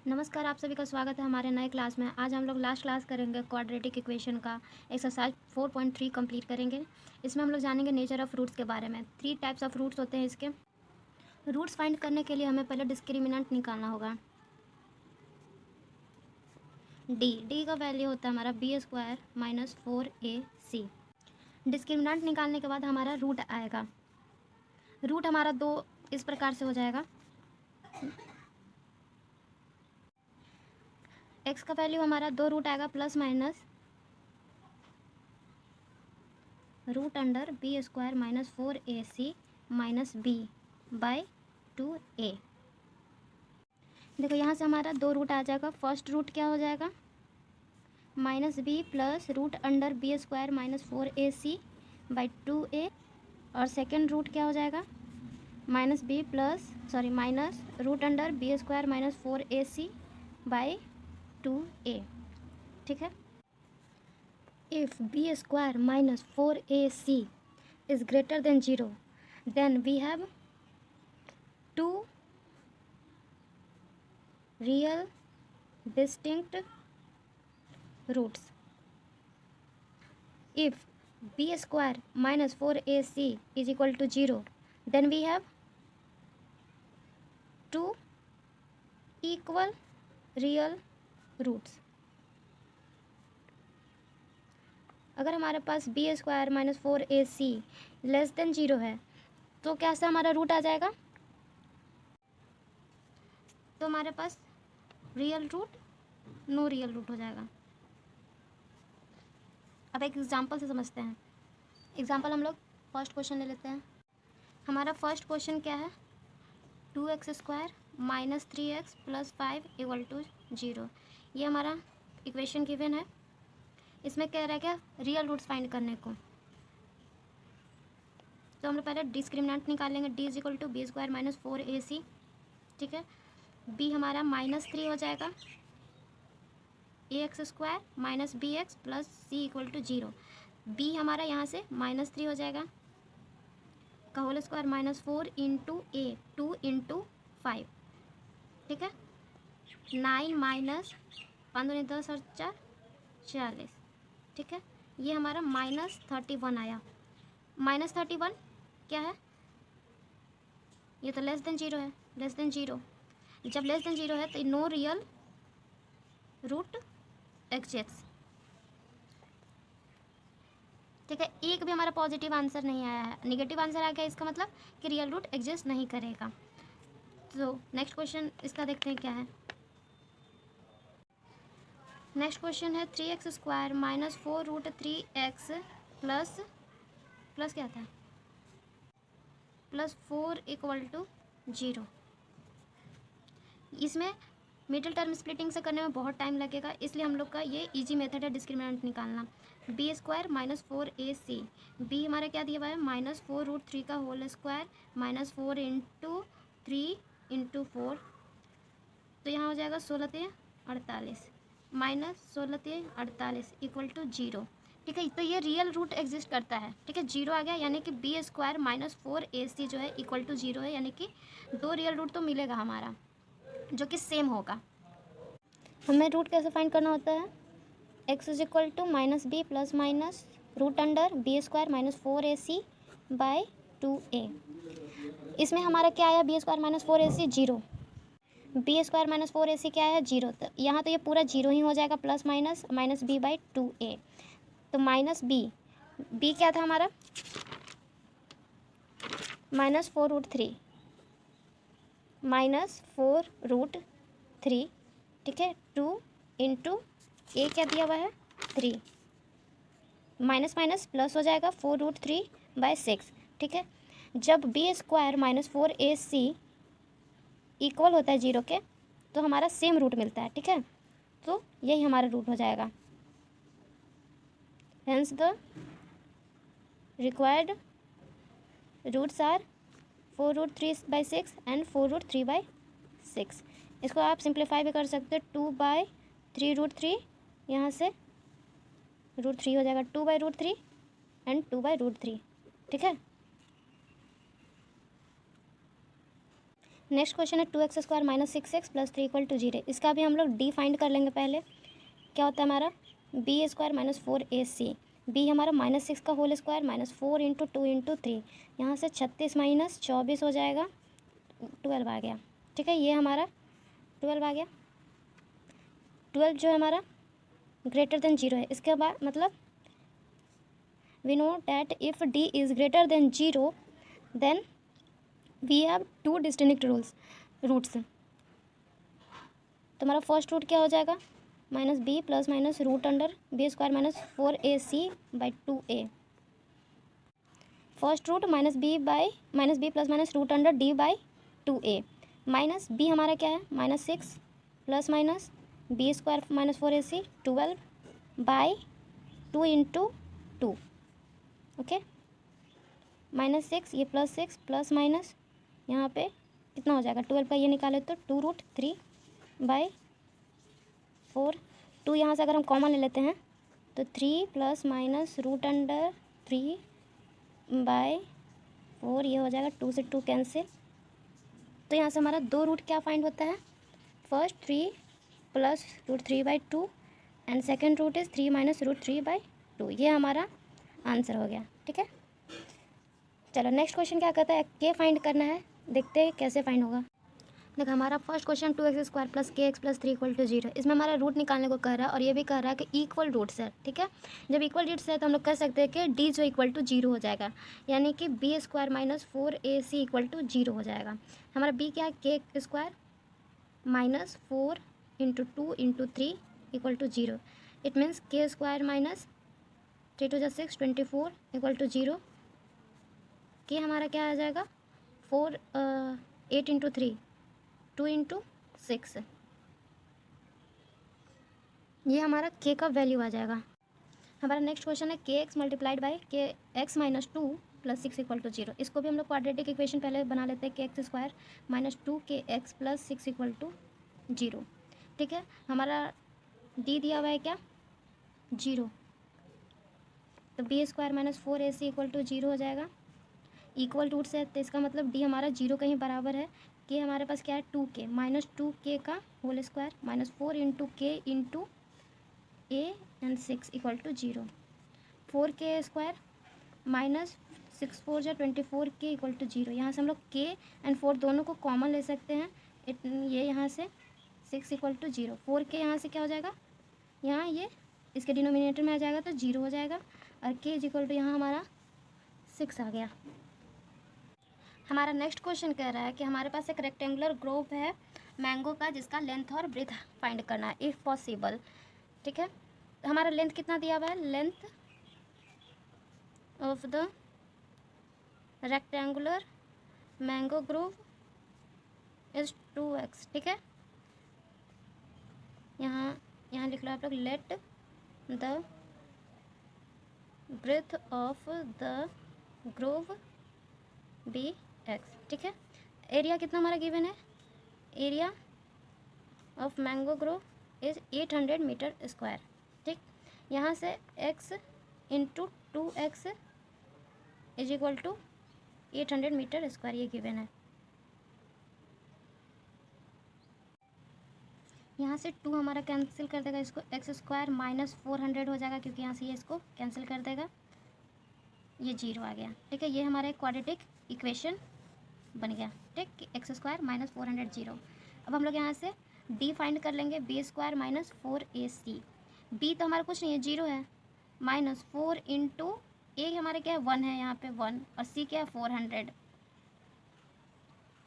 नमस्कार, आप सभी का स्वागत है हमारे नए क्लास में। आज हम लोग लास्ट क्लास करेंगे क्वाड्रेटिक इक्वेशन का एक्सरसाइज 4.3 कंप्लीट करेंगे। इसमें हम लोग जानेंगे नेचर ऑफ रूट्स के बारे में। 3 टाइप्स ऑफ रूट्स होते हैं इसके। रूट्स फाइंड करने के लिए हमें पहले डिस्क्रिमिनेंट निकालना होगा। डी का वैल्यू होता है हमारा b² माइनस 4ac। डिस्क्रिमिनेंट निकालने के बाद हमारा रूट आएगा। रूट हमारा 2 इस प्रकार से हो जाएगा। एक्स का वैल्यू हमारा 2 रूट आएगा plus minus root under b² minus 4ac minus b by 2a। देखो यहाँ से हमारा 2 रूट आ जाएगा। फर्स्ट रूट क्या हो जाएगा, minus b plus root under b² minus 4ac by 2a। और सेकेंड रूट क्या हो जाएगा, minus root under b² minus 4ac by 2a। ठीक है। If b² minus 4ac is greater than 0, then we have two real distinct roots. If b² minus 4ac is equal to 0, then we have two equal real roots. अगर हमारे पास b² minus 4ac less than 0 है तो कैसा हमारा root आ जाएगा, तो हमारे पास real root, no real root हो जाएगा। अब एक एग्जांपल से समझते हैं। एग्जांपल हम लोग फर्स्ट क्वेश्चन ले लेते हैं। हमारा फर्स्ट क्वेश्चन क्या है, 2x² minus 3x plus 5 equal to 0। ये हमारा इक्वेशन गिवन है। इसमें कह रहा है क्या, रियल रूट्स फाइंड करने को। तो हम लोग पहले डिस्क्रिमिनेंट निकालेंगे। d is equal to b² minus 4ac। ठीक है। b हमारा -3 हो जाएगा, ax² minus bx plus c equal to 0। b हमारा यहाँ से -3 हो जाएगा का whole square minus 4 into a 2 into 5। ठीक है। 9 माइनस 5 10 और 4 40। ठीक है। ये हमारा -31 आया। -31 क्या है, ये तो लेस देन 0 है। लेस देन 0, जब लेस देन 0 है तो नो रियल रूट एग्जिस्ट्स। ठीक है। एक भी हमारा पॉजिटिव आंसर नहीं आया है, निगेटिव आंसर आ गया, इसका मतलब कि रियल रूट एग्जिस्ट नहीं करेगा। तो नेक्स्ट क्वेश्चन इसका देखते हैं क्या है। नेक्स्ट क्वेश्चन है 3x² minus 4 root 3x plus क्या था, प्लस 4 इक्वल टू 0। इसमें मिडिल टर्म स्प्लिटिंग से करने में बहुत टाइम लगेगा, इसलिए हम लोग का ये इजी मेथड है डिस्क्रिमिनेंट निकालना। b² माइनस 4ac, b हमारा क्या दिया हुआ है, -4 रूट 3 का whole square minus 4 into 3 into 4। तो यहाँ हो जाएगा 16 48 माइनस 16 48 इक्वल टू 0। ठीक है। तो ये रियल रूट एग्जिस्ट करता है। ठीक है। 0 आ गया, यानी कि b² माइनस 4ac जो है इक्वल टू 0 है, यानी कि 2 रियल रूट तो मिलेगा हमारा, जो कि सेम होगा। हमें रूट कैसे फाइंड करना होता है, x is equal to minus b plus minus root under b² minus 4ac by 2a। इसमें हमारा क्या आया, b² minus 4ac 0, b² minus 4ac क्या है 0। तो यहाँ तो ये पूरा 0 ही हो जाएगा, plus minus b by 2a। तो माइनस b क्या था हमारा, -4 रूट 3 -4 रूट 3। ठीक है। 2 इंटू ए क्या दिया हुआ है 3, माइनस माइनस प्लस हो जाएगा 4 रूट 3 बाय 6। ठीक है। जब b² माइनस 4ac इक्वल होता है 0 के, तो हमारा सेम रूट मिलता है। ठीक है। तो यही हमारा रूट हो जाएगा। Hence the required roots are 4 root 3 by 6 and 4 root 3 by 6। इसको आप सिंप्लीफाई भी कर सकते हो, 2 बाई 3 रूट 3, यहाँ से रूट 3 हो जाएगा, 2 by root 3 and 2 by root 3। ठीक है। नेक्स्ट क्वेश्चन है 2x² minus 6x plus 3 equal to 0। इसका भी हम लोग डी फाइंड कर लेंगे पहले। क्या होता है हमारा b² माइनस 4ac। b हमारा -6 का whole square minus 4 into 2 into 3। यहाँ से 36 माइनस 24 हो जाएगा, 12 आ गया। ठीक है, ये हमारा 12 आ गया। 12 जो है हमारा ग्रेटर देन 0 है। इसके बाद मतलब we know that if d is greater than 0 then we have 2 distinct roots. तो हमारा फर्स्ट रूट क्या हो जाएगा, minus b plus minus root under b² minus 4ac by 2a। First root minus b plus minus root under d by 2a। Minus b हमारा क्या है, -6 plus minus b² minus 4ac 12 by 2 into 2। Okay, -6 ये +6 plus minus यहाँ पे कितना हो जाएगा, 12 का ये निकाले तो 2√3 बाई 4। 2 यहाँ से अगर हम कॉमन ले लेते हैं तो 3 plus minus root under 3 by 4, ये हो जाएगा 2 से 2 कैंसिल। तो यहाँ से हमारा 2 रूट क्या फाइंड होता है, first 3 plus √3 by 2 and second root is 3 minus √3 by 2। ये हमारा आंसर हो गया। ठीक है, चलो नेक्स्ट क्वेश्चन क्या कहता है, के फाइंड करना है। देखते हैं कैसे फाइंड होगा। देखो हमारा first question 2x² plus kx plus 3 equal to 0। इसमें हमारा रूट निकालने को कह रहा है और ये भी कह रहा है कि इक्वल रूट्स है। ठीक है, जब इक्वल रूट्स है तो हम लोग कह सकते हैं कि d जो इक्वल टू 0 हो जाएगा, यानी कि b² minus 4ac equal to 0 हो जाएगा। हमारा b क्या है, k² minus 4 into 2 into 3 equal to 0। It means k² minus 3 2 6 24 equal to 0। के हमारा क्या आ जाएगा, 8 इंटू 3 2 इंटू 6। ये हमारा k का वैल्यू आ जाएगा। हमारा नेक्स्ट क्वेश्चन है kx multiplied by kx minus 2 plus 6 equal to 0। इसको भी हम लोग क्वाड्रेटिक इक्वेशन पहले बना लेते हैं, kx² minus 2kx plus 6 equal to 0। ठीक है, हमारा d दिया हुआ है क्या, 0। तो b² minus 4ac equal to 0 हो जाएगा। इक्वल रूट्स है तो इसका मतलब d हमारा 0 कहीं बराबर है। के हमारे पास क्या है, 2k माइनस 2k का whole square minus 4 into k into a and 6 equal to 0। 4k² minus 6 4 जा 24k इक्वल टू 0। यहाँ से हम लोग k एंड 4 दोनों को कॉमन ले सकते हैं। ये यहाँ से 6 इक्वल टू 0। 4k यहाँ से क्या हो जाएगा, यहाँ ये इसके डिनोमिनेटर में आ जाएगा तो 0 हो जाएगा और k इज इक्वल टू यहाँ हमारा 6 आ गया। हमारा नेक्स्ट क्वेश्चन कह रहा है कि हमारे पास एक रेक्टेंगुलर ग्रोव है मैंगो का, जिसका लेंथ और ब्रेथ फाइंड करना है इफ़ पॉसिबल। ठीक है, हमारा लेंथ कितना दिया हुआ है, length of the rectangular mango grove is 2x। ठीक है, यहाँ लिख लो आप लोग, let the breadth of the grove be x। ठीक है, एरिया कितना हमारा गिवन है, area of mango grove is 800 metre square. ठीक, यहाँ से x into 2x is equal to 800 metre square ये गिवन है। यहाँ से 2 हमारा कैंसिल कर देगा, इसको x² माइनस 400 हो जाएगा क्योंकि यहाँ से ये इसको कैंसिल कर देगा, ये 0 आ गया। ठीक है, ये हमारा एक क्वाड्रेटिक इक्वेशन बन गया। ठीक, x² माइनस 400 0। अब हम लोग यहाँ से d फाइंड कर लेंगे, b² माइनस 4ac। b तो हमारा कुछ नहीं है, 0 है, माइनस 4 इंटू a हमारे क्या है, 1 है, यहाँ पे 1 और c क्या है 400।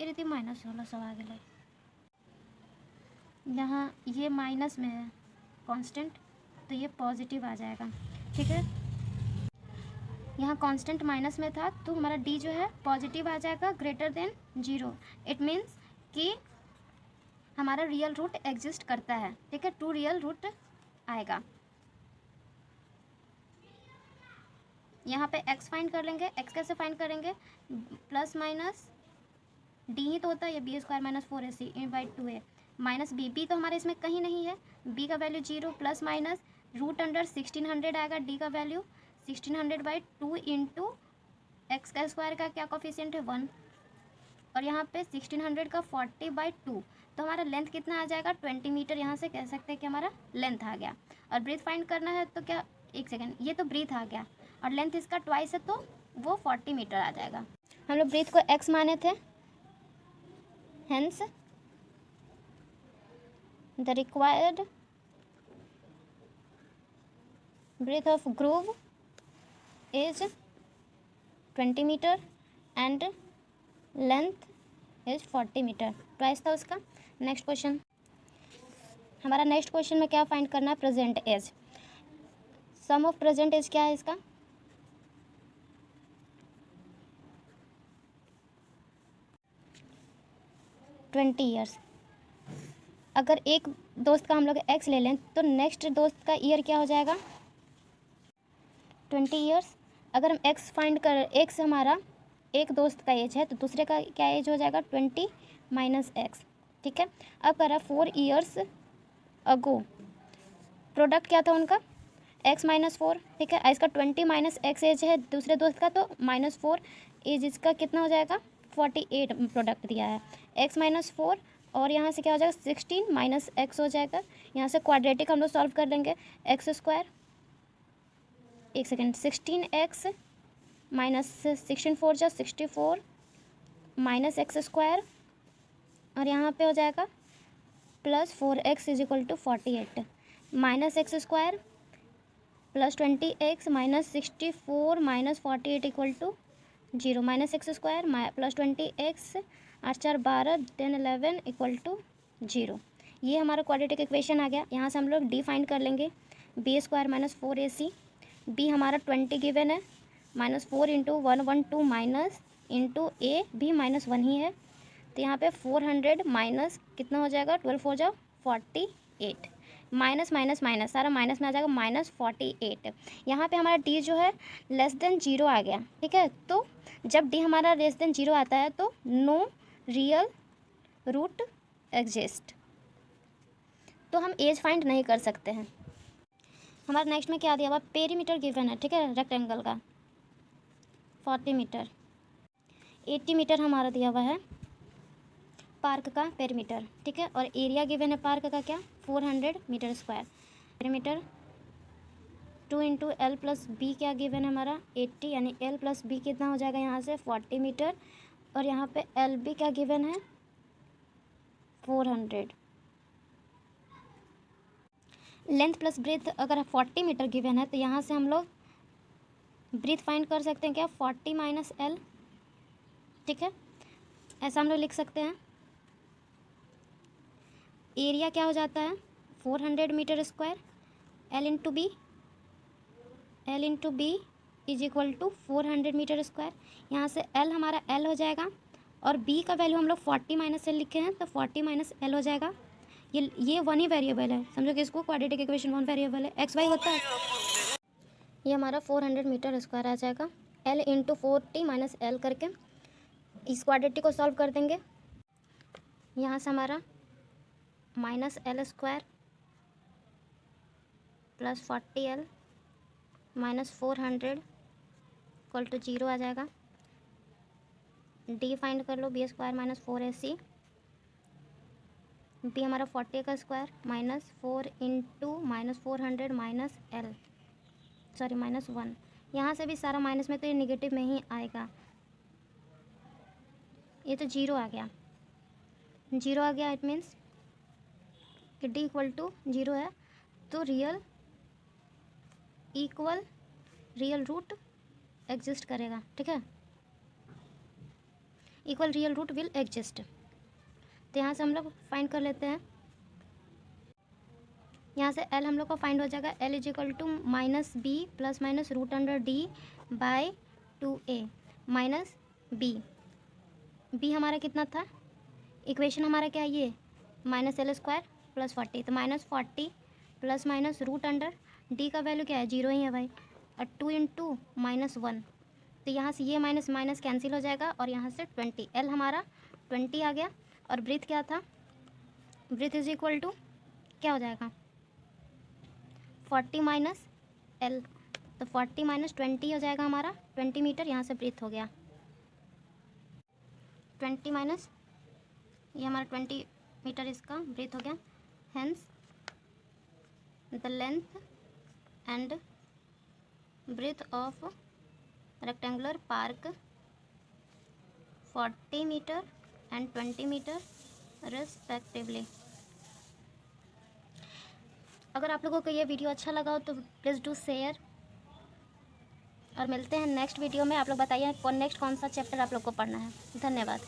ये रीति माइनस 16 आ गया। यहाँ ये माइनस में है कांस्टेंट तो ये पॉजिटिव आ जाएगा। ठीक है, यहाँ कांस्टेंट माइनस में था तो हमारा d जो है पॉजिटिव आ जाएगा, ग्रेटर देन 0। इट मीन्स कि हमारा रियल रूट एग्जिस्ट करता है। ठीक है, 2 रियल रूट आएगा। यहाँ पे x फाइंड कर लेंगे। x कैसे फाइंड करेंगे, प्लस माइनस d ही तो होता है, ये b² minus 4ac by 2a minus b तो हमारे इसमें कहीं नहीं है, b का value 0 plus minus root under 1600 आएगा, d का वैल्यू 1600 बाई 2 इंटू x का स्क्वायर का क्या कोफिशिएंट है 1 और यहाँ पे 1600 का 40/2, तो हमारा लेंथ कितना आ जाएगा 20 मीटर। यहाँ से कह सकते हैं कि हमारा लेंथ आ गया। और ब्रीथ फाइंड करना है तो क्या, एक सेकेंड, ये तो ब्रीथ आ गया और लेंथ इसका ट्वाइस है तो वो 40 मीटर आ जाएगा। हम लोग ब्रीथ को x माने थे, hence the required breadth of groove is 20 metre and length is 40 metre, price था उसका। नेक्स्ट क्वेश्चन, हमारा नेक्स्ट क्वेश्चन में क्या फाइंड करना है, present age. Sum of present age क्या है इसका, ट्वेंटी ईयर्स। अगर एक दोस्त का हम लोग एक्स ले लें तो नेक्स्ट दोस्त का ईयर क्या हो जाएगा 20 ईयर्स। अगर हम एक्स फाइंड कर, एक्स हमारा एक दोस्त का एज है तो दूसरे का क्या एज हो जाएगा 20 माइनस एक्स, ठीक है। अब करा 4 ईयर्स अगो, प्रोडक्ट क्या था उनका x-4, ठीक है। इसका 20 माइनस एक्स एज है दूसरे दोस्त का, तो -4 एज इसका कितना हो जाएगा 48 प्रोडक्ट दिया है x-4, और यहाँ से क्या हो जाएगा 16 माइनस एक्स हो जाएगा। यहाँ से क्वाड्रेटिक हम लोग सॉल्व कर लेंगे, x², एक second, 16x minus 16×4 = 64 minus x², और यहाँ पे हो जाएगा +4x = 48 minus x² plus 20x minus 64 minus 48 = 0 minus x² plus 20x 8 4 12 10 11 = 0। ये हमारा क्वाड्रेटिक इक्वेशन आ गया। यहाँ से हम लोग डी फाइंड कर लेंगे, b² - 4ac। b हमारा 20 गिवन है, -4 × 112 माइनस इंटू ए भी -1 ही है, तो यहाँ पे 400 माइनस कितना हो जाएगा 12 4 = 48, माइनस माइनस माइनस सारा माइनस में आ जाएगा -48। यहाँ पे हमारा डी जो है <0 आ गया, ठीक है। तो जब डी हमारा <0 आता है तो नो रियल रूट एग्जिस्ट, तो हम एज फाइंड नहीं कर सकते हैं। हमारा नेक्स्ट में क्या दिया हुआ, पेरीमीटर गिवन है, ठीक है, रेक्टेंगल का 40 मीटर, 80 मीटर हमारा दिया हुआ है पार्क का पेरीमीटर, ठीक है। और एरिया गिवन है पार्क का क्या 400 metre square. Perimeter 2 × L + B क्या गिवन है हमारा 80, यानी L + B कितना हो जाएगा यहाँ से 40 मीटर, और यहाँ पे LB क्या गिवन है 400। लेंथ प्लस ब्रेथ अगर 40 मीटर गिवन है तो यहाँ से हम लोग ब्रीथ फाइंड कर सकते हैं क्या 40 माइनस L, ठीक है, ऐसा हम लोग लिख सकते हैं। एरिया क्या हो जाता है 400 metre square, L × B = 400 metre square. यहाँ से L हमारा L हो जाएगा और B का वैल्यू हम लोग 40 माइनस L लिखे हैं, तो 40 माइनस L हो जाएगा। ये वन ही वेरिएबल है, समझो कि इसको क्वाड्रेटिक इक्वेशन वन वेरिएबल है, एक्स वाई होता है। ये हमारा 400 मीटर स्क्वायर आ जाएगा, L × 40 माइनस L करके इस क्वाड्रेटिक को सॉल्व कर देंगे। यहाँ से हमारा -L² प्लस 40L माइनस 400 = 0 आ जाएगा। डी फाइंड कर लो, b² - 4ac। b हमारा 40 का स्क्वायर -4 × -400 माइनस L, सॉरी -1। यहाँ से भी सारा माइनस में, तो ये निगेटिव में ही आएगा, ये तो 0 आ गया, 0 आ गया। इट मीन्स कि d = 0 है, तो रियल रूट एग्जिस्ट करेगा, ठीक है, equal real root will exist. तो यहाँ से हम लोग फाइंड कर लेते हैं। यहाँ से L हम लोग का फाइंड हो जाएगा, L = -b ± √d/2a minus b। b हमारा कितना था, इक्वेशन हमारा क्या है ये -L² प्लस 40, तो -40 प्लस माइनस √d का वैल्यू क्या है 0 ही है भाई, और 2 × -1, तो यहाँ से ये माइनस माइनस कैंसिल हो जाएगा, और यहाँ से 20, L हमारा 20 आ गया। और ब्रीथ क्या था, ब्रीथ = क्या हो जाएगा 40 माइनस L, तो 40 - 20 हो जाएगा हमारा 20 मीटर, यहाँ से ब्रीथ हो गया। 20 माइनस ये हमारा 20 मीटर इसका ब्रीथ हो गया। Hence the length and breadth of rectangular park 40 metre and 20 metre respectively. अगर आप लोगों को ये वीडियो अच्छा लगा हो तो प्लीज़ डू शेयर, और मिलते हैं नेक्स्ट वीडियो में। आप लोग बताइए नेक्स्ट कौन सा चैप्टर आप लोग को पढ़ना है। धन्यवाद।